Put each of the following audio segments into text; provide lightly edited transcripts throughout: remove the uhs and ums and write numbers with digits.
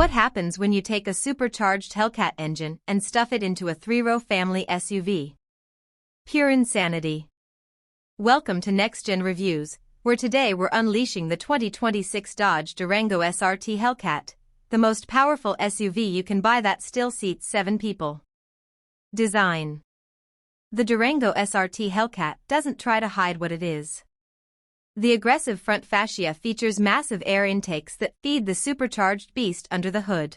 What happens when you take a supercharged Hellcat engine and stuff it into a three-row family SUV? Pure insanity. Welcome to Next Gen Reviews, where today we're unleashing the 2026 Dodge Durango SRT Hellcat, the most powerful SUV you can buy that still seats 7 people. Design. The Durango SRT Hellcat doesn't try to hide what it is. The aggressive front fascia features massive air intakes that feed the supercharged beast under the hood.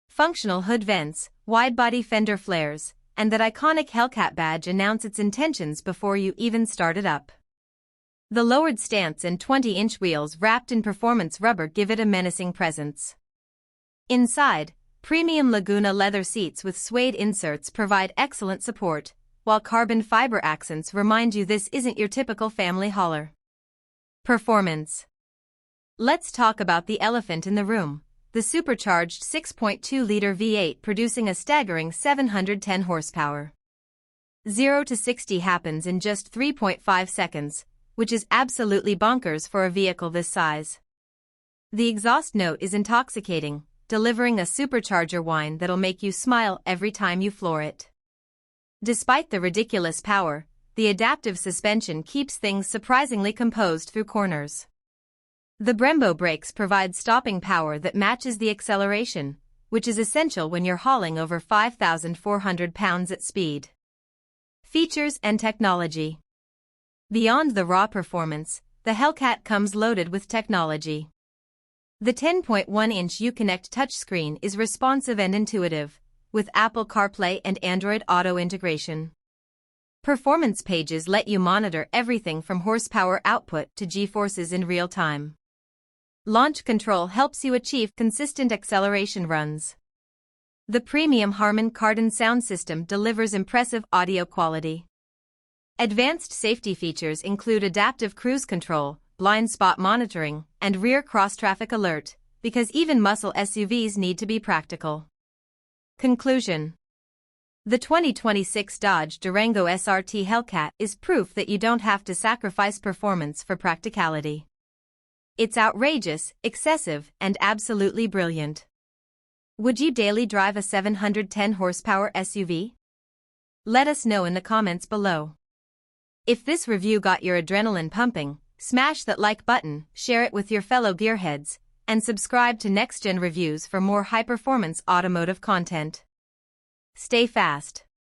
Functional hood vents, wide-body fender flares, and that iconic Hellcat badge announce its intentions before you even start it up. The lowered stance and 20-inch wheels wrapped in performance rubber give it a menacing presence. Inside, premium Laguna leather seats with suede inserts provide excellent support, while carbon fiber accents remind you this isn't your typical family hauler. Performance. Let's talk about the elephant in the room, the supercharged 6.2-liter V8 producing a staggering 710 horsepower. 0 to 60 happens in just 3.5 seconds, which is absolutely bonkers for a vehicle this size. The exhaust note is intoxicating, delivering a supercharger whine that'll make you smile every time you floor it. Despite the ridiculous power, the adaptive suspension keeps things surprisingly composed through corners. The Brembo brakes provide stopping power that matches the acceleration, which is essential when you're hauling over 5,400 pounds at speed. Features and technology. Beyond the raw performance, the Hellcat comes loaded with technology. The 10.1-inch Uconnect touchscreen is responsive and intuitive, with Apple CarPlay and Android Auto integration. Performance pages let you monitor everything from horsepower output to G-forces in real time. Launch control helps you achieve consistent acceleration runs. The premium Harman Kardon sound system delivers impressive audio quality. Advanced safety features include adaptive cruise control, blind spot monitoring, and rear cross-traffic alert, because even muscle SUVs need to be practical. Conclusion. The 2026 Dodge Durango SRT Hellcat is proof that you don't have to sacrifice performance for practicality. It's outrageous, excessive, and absolutely brilliant. Would you daily drive a 710 horsepower SUV? Let us know in the comments below. If this review got your adrenaline pumping, smash that like button, share it with your fellow gearheads, and subscribe to Next Gen Reviews for more high-performance automotive content. Stay fast.